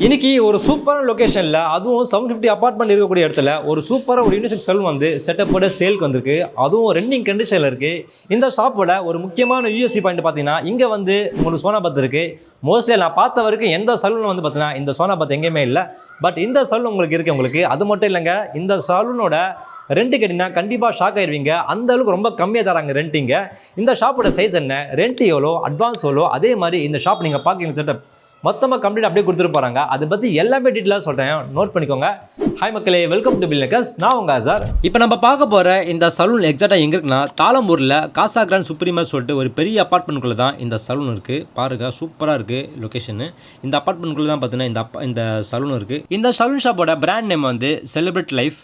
இன்னைக்கு ஒரு சூப்பரான லொகேஷனில் அதுவும் 750 அபார்ட்மெண்ட் இருக்கக்கூடிய இடத்துல ஒரு சூப்பராக ஒரு யூனிசெக்ஸ் சலூன் வந்து செட்டப்போட சேல்க்கு வந்திருக்கு. அதுவும் ரெண்டிங் கண்டிஷனில் இருக்குது. இந்த ஷாப்போட ஒரு முக்கியமான யூஎஸ்பி பாயிண்ட் பார்த்தீங்கன்னா இங்கே வந்து உங்களுக்கு சோனாபத் இருக்குது. மோஸ்ட்லி நான் பார்த்த வரைக்கும் எந்த சலூன் வந்து பார்த்தீங்கன்னா இந்த சோனாபத் எங்கேயுமே இல்லை. பட் இந்த சலூன் உங்களுக்கு இருக்குது. உங்களுக்கு அது மட்டும் இல்லைங்க, இந்த சலூனோட ரெண்ட் கேட்டிங்கன்னா கண்டிப்பாக ஷாக் ஆயிடுவீங்க. அந்த அளவுக்கு ரொம்ப கம்மியாக தராங்க ரெண்டிங்க. இந்த ஷாப்போட சைஸ் என்ன, ரெண்ட் எவ்வளோ, அட்வான்ஸ் எவ்வளோ, அதே மாதிரி இந்த ஷாப் நீங்கள் பார்க்குறீங்க செட்டப் மொத்தமாக கம்ப்ளீட் அப்படியே கொடுத்துட்டு போகிறாங்க. அதை பற்றி எல்லாமே டீட்டெயிலாக சொல்கிறேன், நோட் பண்ணிக்கோங்க. ஹாய் மக்களே, வெல்கம் டு பில்னக்கஸ். நான் உங்கள் ஆசார். இப்போ நம்ம பார்க்க போகிற இந்த சலூன் எக்ஸாக்டாக எங்கே இருக்குன்னா தாளம்பூரில் காசா கிராண்ட் சுப்ரீமா சொல்லிட்டு ஒரு பெரிய அப்பார்ட்மெண்ட்குள்ளே தான் இந்த சலூன் இருக்குது. பாருங்கள், சூப்பராக இருக்குது லொக்கேஷனு. இந்த அப்பார்ட்மெண்ட்குள்ளே தான் பார்த்தீங்கன்னா இந்த சலூன் இருக்குது. இந்த சலூன் ஷாப்போட பிராண்ட் நேம் வந்து செலிப்ரேட் லைஃப்.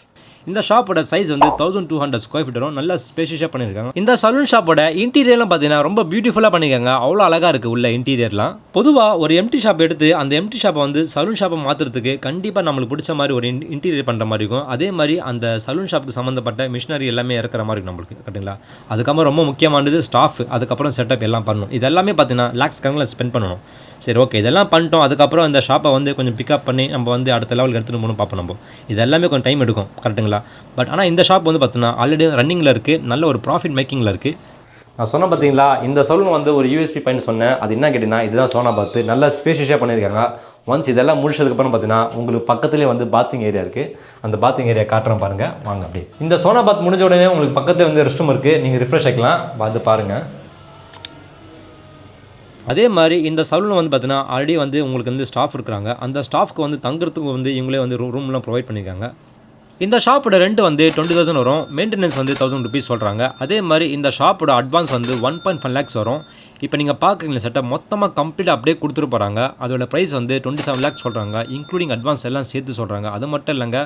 இந்த ஷாப்போட சைஸ் வந்து 1200 ஸ்கொயர் ஃபீட் வரும். நல்ல ஸ்பேஷியஸாக பண்ணியிருக்காங்க. இந்த சலூன் ஷாப்போட இன்டீரியர்லாம் பார்த்தீங்கன்னா ரொம்ப பியூட்டிஃபுல்லாக பண்ணியிருக்காங்க. அவ்வளோ அழகாக இருக்குது உள்ள இன்டீரியர்லாம். பொதுவாக ஒரு எம்டி ஷாப் எடுத்து அந்த எம்டி ஷாப்பை வந்து சலூன் ஷாப்பை மாற்றுறதுக்கு கண்டிப்பாக நம்மளுக்கு பிடிச்ச மாதிரி ஒரு இன்டீரியர் பண்ணுற மாதிரி இருக்கும். அதே மாதிரி அந்த சலூன் ஷாப்புக்கு சம்மந்தப்பட்ட மிஷினரி எல்லாமே இறக்குற மாதிரி இருக்கும் நம்மளுக்கு, கரெக்டுங்களா? அதுக்கப்புறம் ரொம்ப முக்கியமானது ஸ்டாஃப், அதுக்கப்புறம் செட்டப் எல்லாம் பண்ணணும். இதெல்லாமே பார்த்தீங்கன்னா லேக்ஸ் கணக்கில் ஸ்பெண்ட் பண்ணணும். சரி, ஓகே, இதெல்லாம் பண்ணிட்டோம். அதுக்கப்புறம் இந்த ஷாப்பை வந்து கொஞ்சம் பிக்கப் பண்ணி நம்ம வந்து அடுத்த லெவலுக்கு எடுத்துகிட்டு போகணும் பார்ப்போம். நம்ம இதெல்லாமே கொஞ்சம் டைம் எடுக்கும், கரெக்டுங்களா? பட் ஆனால் இந்த ஷாப் வந்து பார்த்தீங்கன்னா ஆல்ரெடி ரன்னிங்கில் இருக்குது, நல்ல ஒரு ப்ராஃபிட் மேக்கிங்கில் இருக்குது. நான் சொன்னேன் பார்த்தீங்களா, இந்த சலூன் வந்து ஒரு யூஎஸ்பி பாயிண்ட் சொன்னேன். அது என்ன கேட்டிங்கன்னா இதுதான் சோனாபத். நல்ல ஸ்பேஷியஸாக பண்ணியிருக்காங்க. ஒன்ஸ் இதெல்லாம் முடிச்சதுக்கப்புறம் பார்த்தீங்கன்னா உங்களுக்கு பக்கத்துலேயே வந்து பாத்திங் ஏரியா இருக்குது. அந்த பாத்திங் ஏரியா காட்டுறேன் பாருங்கள், வாங்க. அப்படி இந்த சோனாபத் முடிஞ்ச உடனே உங்களுக்கு பக்கத்தில் வந்து ரெஸ்ட் ரூம் இருக்குது. நீங்கள் ரிஃப்ரெஷ் ஆகிக்கலாம், பார்த்து பாருங்கள். அதே மாதிரி இந்த சலூனில் வந்து பார்த்தீங்கன்னா ஆல்ரெடி வந்து உங்களுக்கு வந்து ஸ்டாஃப் இருக்கிறாங்க. அந்த ஸ்டாஃப்க்கு வந்து தங்குறதுக்கு வந்து இவங்களே வந்து ரூம்லாம் ப்ரொவைட் பண்ணியிருக்காங்க. இந்த ஷாப்போட ரெண்ட் வந்து 20,000 வரும். மெயின்டெனன்ஸ் வந்து 1000 ருபீஸ் சொல்கிறாங்க. அதே மாதிரி இந்த ஷாப்போட அட்வான்ஸ் வந்து 1.5 lakhs வரும். இப்போ நீங்கள் பார்க்குறீங்க செட்டப் மொத்தமாக கம்ப்ளீட்டாக அப்படியே கொடுத்துட்டு போகிறாங்க. அதோட ப்ரைஸ் வந்து 27 lakhs சொல்கிறாங்க, இன்க்ளூடிங் அட்வான்ஸ் எல்லாம் சேர்த்து சொல்கிறாங்க. அது மட்டும் இல்லைங்க,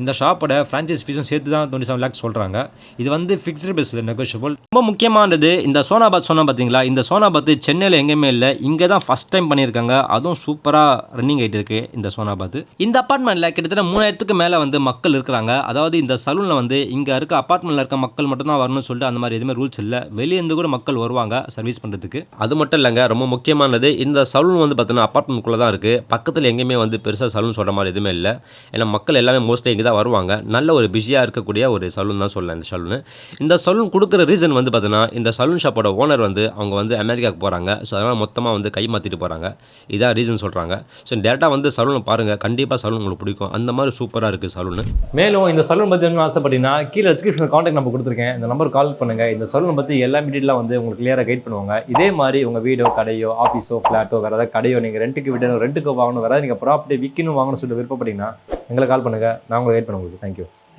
இந்த ஷாப்போட ஃப்ரான்ச்சைஸ் ஃபீஸும் சேர்த்து தான் 27 lakhs சொல்கிறாங்க. இது வந்து ஃபிக்ஸ்டு பேஸில் நெகோஷியபிள். ரொம்ப முக்கியமானது இந்த சோனாபத் சொன்னால் பார்த்தீங்களா, இந்த சோனாபத் சென்னையில் எங்கேயுமே இல்லை, இங்கே தான் ஃபஸ்ட் டைம் பண்ணியிருக்காங்க. அதுவும் சூப்பராக ரன்னிங் ஆகிட்டு இருக்குது இந்த சோனாபத். இந்த அப்பார்ட்மெண்ட்டில் கிட்டத்தட்ட 3000க்கு மேலே வந்து மக்கள் இருக்கிறாங்க. அதாவது இந்த சலூனில் வந்து இங்கே இருக்க அப்பார்ட்மெண்ட்டில் இருக்க மக்கள் மட்டும்தான் வரணும்னு சொல்லிட்டு அந்த மாதிரி எதுவுமே ரூல்ஸ் இல்லை. வெளியேருந்து கூட மக்கள் வருவாங்க சர்வீஸ் பண்ணுறதுக்கு. அது மட்டும் இல்லைங்க, ரொம்ப முக்கியமானது இந்த சலூன் வந்து பார்த்தீங்கன்னா அப்பார்ட்மெண்ட்குள்ளே தான் இருக்குது. பக்கத்தில் எங்கேயுமே வந்து பெருசாக சலூன் சொல்கிற மாதிரி எதுவுமே இல்லை. ஏன்னா மக்கள் எல்லாமே மோஸ்ட்லி இங்கே தான் வருவாங்க. நல்ல ஒரு பிஸியாக இருக்கக்கூடிய ஒரு சலூன் தான் சொல்லலாம் இந்த சலூன். இந்த சலூன் கொடுக்குற ரீசன் வந்து பார்த்தீங்கன்னா இந்த சலூன் ஷாப்போட ஓனர் வந்து அவங்க வந்து அமெரிக்காவுக்கு போகிறாங்க. ஸோ அதனால் மொத்தமாக வந்து கை மாற்றிட்டு போகிறாங்க. இதான் ரீசன் சொல்கிறாங்க. ஸோ டேரெக்டாக வந்து சலூனை பாருங்கள், கண்டிப்பாக சலூன் உங்களுக்கு பிடிக்கும். அந்த மாதிரி சூப்பராக இருக்குது சலூன். மேலும் இந்த சலூன் பற்றி என்ன ஆசைப்பட்டீங்கன்னா கீழே டிஸ்கிரிப்ஷனில் காண்டாக்ட் நம்பர் கொடுத்துருக்கேன். இந்த நம்பர் கால் பண்ணுங்கள். இந்த சலூன் பற்றி எல்லா டீட்டெயிலாக வந்து உங்களுக்கு கிளியராக கைட் பண்ணுவாங்க. இதே மாதிரி உங்கள் வீடோ, கடையோ, ஆஃபீஸோ, ஃப்ளாட்டோ, வேறு ஏதாவது கடையோ நீங்கள் ரெண்ட்டுக்கு விடணும், ரெண்ட்டுக்கு வாங்கணும், வேறு நீங்கள் ப்ராப்பர்ட்டி விற்கணும் வாங்கணும்னு சொல்லிட்டு விருப்பப்பட்டீங்கன்னா எங்களை கால் பண்ணுங்கள். நான் உங்களை கைட் பண்ண உங்களுக்கு. தேங்க்யூ.